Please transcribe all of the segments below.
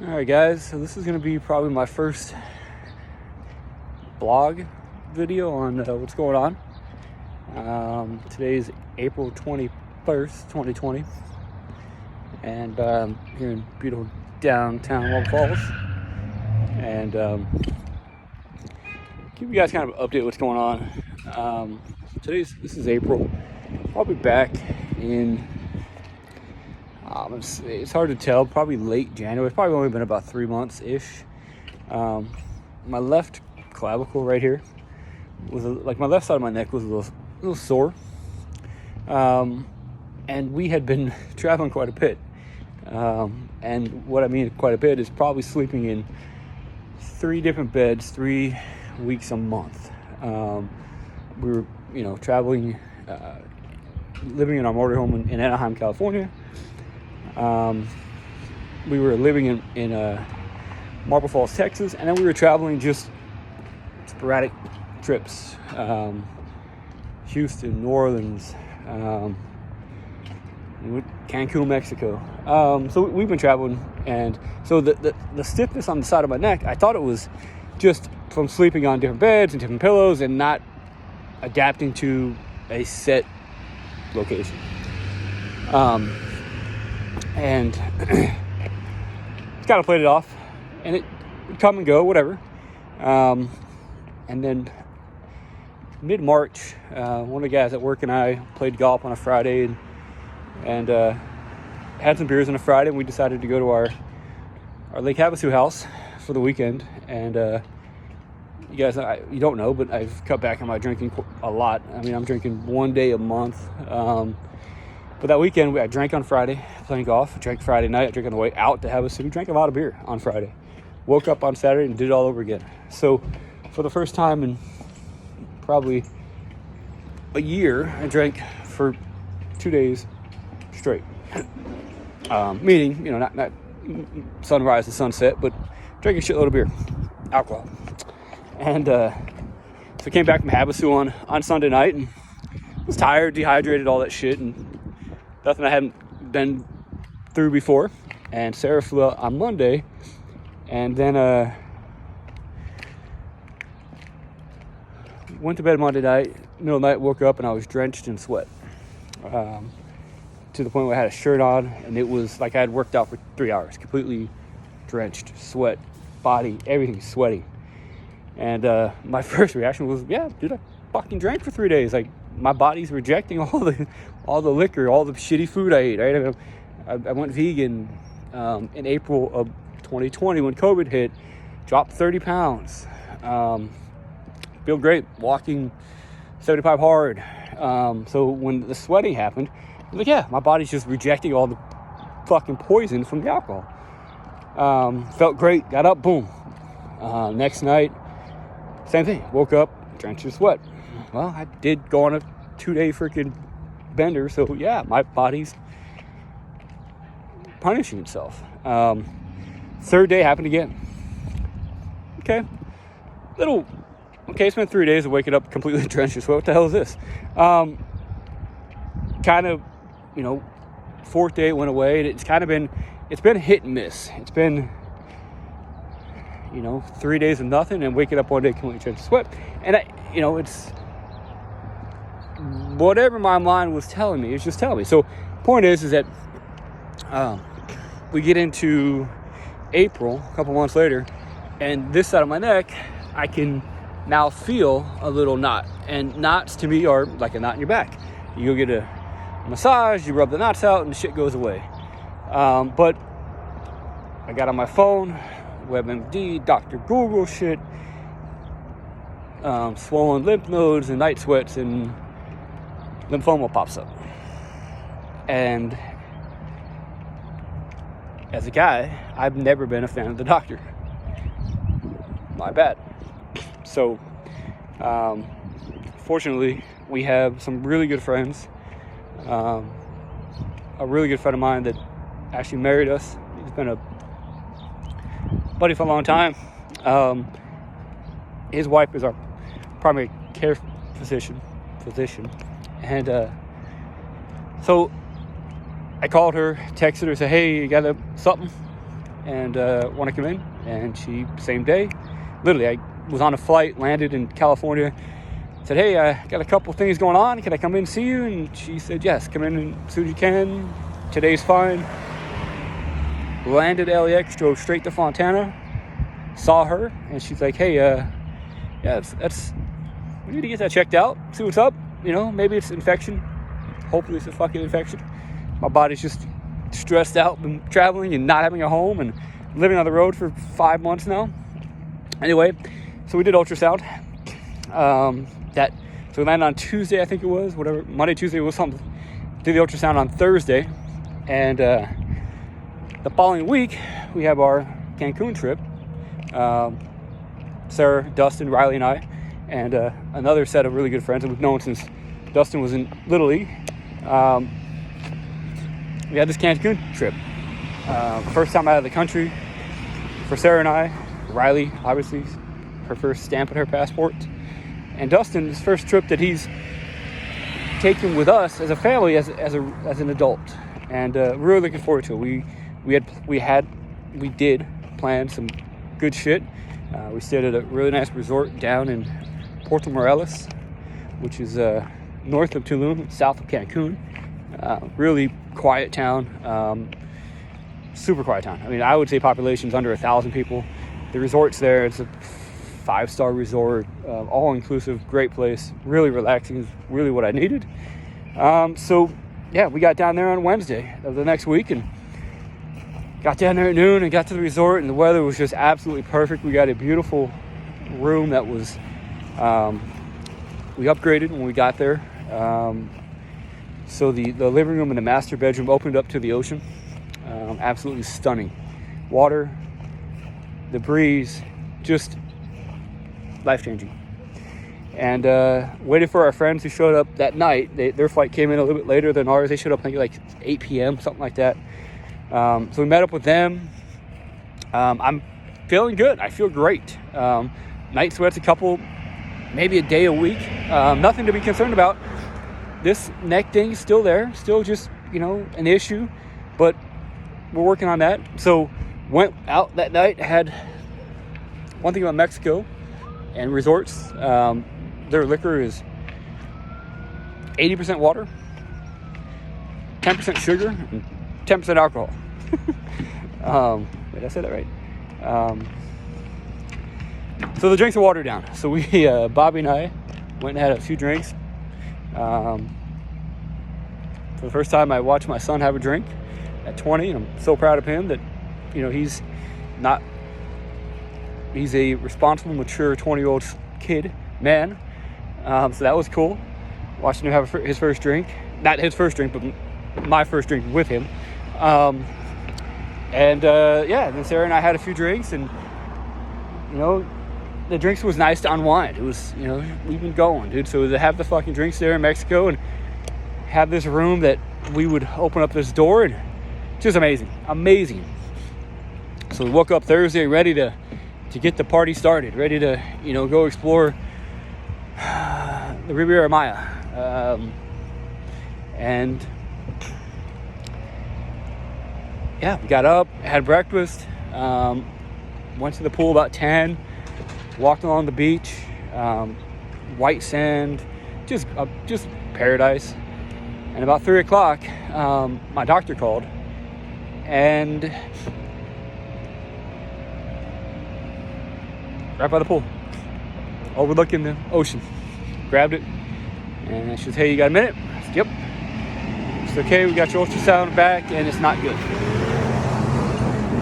Alright guys, so this is going to be probably my first blog video on what's going on. Today's April 21st, 2020, and here in beautiful downtown Love Falls, and give you guys kind of an update what's going on. This is April. I'll be back in it's hard to tell, probably late January. It's probably only been about 3 months ish. My left clavicle right here was my left side of my neck was a little sore, and we had been traveling quite a bit, and what I mean quite a bit is probably sleeping in 3 different beds 3 weeks a month. We were traveling, living in our motorhome in Anaheim, California. We were living in Marble Falls, Texas, and then we were traveling just sporadic trips. Houston, New Orleans, Cancun, Mexico. So we've been traveling, and so the stiffness on the side of my neck, I thought it was just from sleeping on different beds and different pillows and not adapting to a set location. And it's kind of played it off, and it would come and go, whatever. And then mid-March, one of the guys at work and I played golf on a Friday and had some beers on a Friday, and we decided to go to our Lake Havasu house for the weekend. And you guys, you don't know, but I've cut back on my drinking a lot. I mean, I'm drinking 1 day a month. But that weekend, I drank on Friday, playing golf. I drank Friday night. I drank on the way out to Havasu. Drank a lot of beer on Friday. Woke up on Saturday and did it all over again. So for the first time in probably a year, I drank for 2 days straight. Meaning, not sunrise to sunset, but drank a shitload of beer, alcohol. And so I came back from Havasu on Sunday night and was tired, dehydrated, all that shit, and nothing I hadn't been through before. And Sarah flew out on Monday, and then went to bed Monday night, middle of the night, woke up, and I was drenched in sweat. To the point where I had a shirt on, and it was like I had worked out for 3 hours, completely drenched, sweat, body, everything sweating. And my first reaction was, yeah, dude, I fucking drank for 3 days. Like, my body's rejecting all the liquor, all the shitty food I ate, right? I went vegan in April of 2020 when COVID hit, dropped 30 pounds. Feel great, walking 75 hard. So when the sweating happened, I was like, yeah, my body's just rejecting all the fucking poison from the alcohol. Felt great, got up, boom. Next night, same thing, woke up, drenched in sweat. Well, I did go on a 2-day freaking bender, so yeah, my body's punishing itself. Third day happened again. Okay, it's been 3 days of waking up completely drenched in sweat. What the hell is this? Kind of, fourth day it went away, and it's been hit and miss. It's been 3 days of nothing, and waking up one day completely drenched in sweat. And it's whatever my mind was telling me, it's just telling me. So point is that we get into April, a couple months later, and this side of my neck, I can now feel a little knot. And knots to me are like a knot in your back. You go get a massage, you rub the knots out, and the shit goes away. But I got on my phone, WebMD, Dr. Google shit, swollen lymph nodes and night sweats, and lymphoma pops up. And as a guy, I've never been a fan of the doctor. My bad. So, fortunately, we have some really good friends. A really good friend of mine that actually married us. He's been a buddy for a long time. His wife is our primary care physician, and so I called her, texted her, said, hey, you got something? and want to come in. And she, same day, literally, I was on a flight, landed in California, said, hey, I got a couple things going on. Can I come in and see you? And she said, yes, come in as soon as you can. Today's fine. Landed at LAX, drove straight to Fontana, saw her, and she's like, hey, yeah, that's we need to get that checked out, see what's up. Maybe it's infection. Hopefully it's a fucking infection. My body's just stressed out and traveling and not having a home and living on the road for 5 months now. Anyway, so we did ultrasound. So we landed on Tuesday, I think it was, whatever, Monday, Tuesday was something. Did the ultrasound on Thursday, and the following week we have our Cancun trip. Sarah, Dustin, Riley, and I, and another set of really good friends that we've known since Dustin was in Little League. We had this Cancun trip. First time out of the country for Sarah and I. Riley, obviously, her first stamp on her passport. And Dustin, his first trip that he's taken with us as a family, as an adult. And really looking forward to it. We did plan some good shit. We stayed at a really nice resort down in Puerto Morelos, which is north of Tulum, south of Cancun. Really quiet town, super quiet town. I mean, I would say population's under 1,000 people. The resort's there. It's a 5-star resort, all-inclusive, great place, really relaxing, is really what I needed. So yeah, we got down there on Wednesday of the next week and got down there at noon and got to the resort, and the weather was just absolutely perfect. We got a beautiful room that was, we upgraded when we got there. So the living room and the master bedroom opened up to the ocean. Absolutely stunning. Water, the breeze, just life-changing. And waited for our friends who showed up that night. Their flight came in a little bit later than ours. They showed up, I think, like 8 p.m., something like that. So we met up with them. I'm feeling good. I feel great. Night sweats a couple, maybe a day a week. Nothing to be concerned about. This neck thing is still there. Still just, an issue. But we're working on that. So went out that night. Had one thing about Mexico and resorts. Their liquor is 80% water, 10% sugar, and 10% alcohol. Wait, I said that right. So the drinks are watered down. So we, Bobby and I, went and had a few drinks. For the first time, I watched my son have a drink at 20, and I'm so proud of him that, he's a responsible, mature 20-year-old man. So that was cool. Watching him have his first drink. Not his first drink, but my first drink with him. And then Sarah and I had a few drinks, and, the drinks was nice to unwind. It was, we've been going, dude. So to have the fucking drinks there in Mexico and have this room that we would open up this door, and just amazing. So we woke up Thursday ready to get the party started, ready to, go explore the Riviera Maya. And yeah, we got up, had breakfast, went to the pool about 10, walked along the beach, white sand, just paradise. And about 3 o'clock, my doctor called, and right by the pool, overlooking the ocean. Grabbed it, and she said, hey, you got a minute? I said, yep. It's okay, we got your ultrasound back, and it's not good.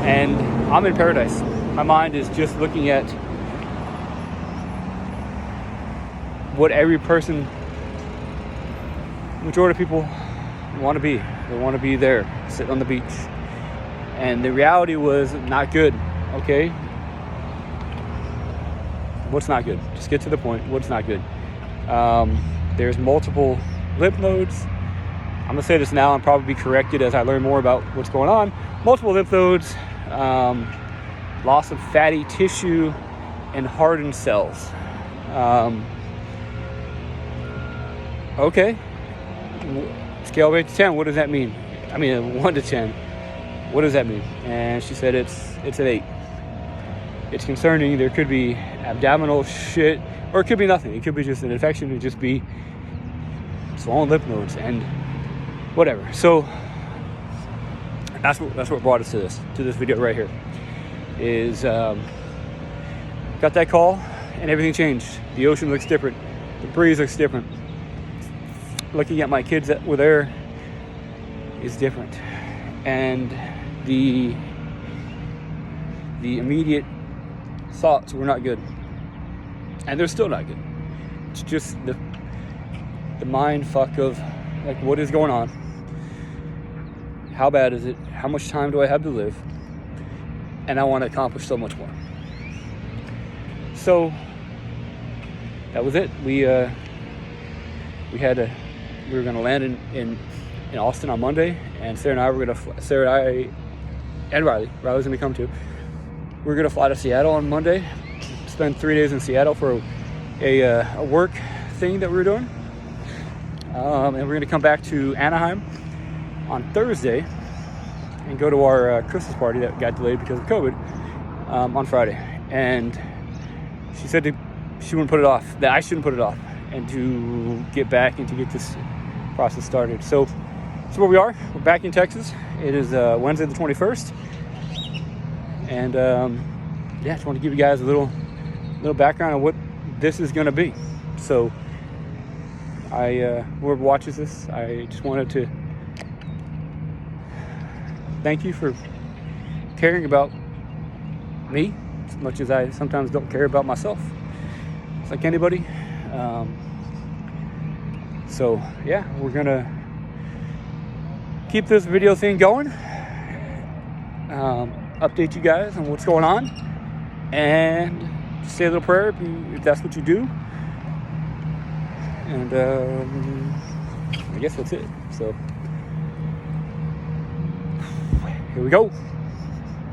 And I'm in paradise. My mind is just looking at what every person, majority of people want to be. They want to be there, sitting on the beach. And the reality was not good, okay? What's not good? Just get to the point. What's not good? There's multiple lymph nodes. I'm going to say this now and probably be corrected as I learn more about what's going on. Multiple lymph nodes, loss of fatty tissue, and hardened cells. Okay. Scale of 8 to 10, what does that mean? I mean, 1 to 10. what does that mean? And she said it's an 8. It's concerning. There could be abdominal shit, or it could be nothing. It could be just an infection. It could just be swollen lymph nodes and whatever. So that's what brought us to this video right here. Is got that call and everything changed. The ocean looks different. The breeze looks different. Looking at my kids that were there is different, and the immediate thoughts were not good, and they're still not good. It's just the mind fuck of like, what is going on? How bad is it? How much time do I have to live? And I want to accomplish so much more. So that was it. We were going to land in Austin on Monday, and Sarah and Riley's going to come too. We're going to fly to Seattle on Monday, spend 3 days in Seattle for a work thing that we're doing. And we're going to come back to Anaheim on Thursday and go to our Christmas party that got delayed because of COVID on Friday. And she said she wouldn't put it off, that I shouldn't put it off, and to get back and to get this process started. So where we are. We're back in Texas. It is Wednesday the 21st. And just want to give you guys a little background on what this is going to be. So whoever watches this, I just wanted to thank you for caring about me as much as I sometimes don't care about myself. It's like anybody. We're gonna keep this video thing going, update you guys on what's going on, and say a little prayer if that's what you do. And I guess that's it. So here we go.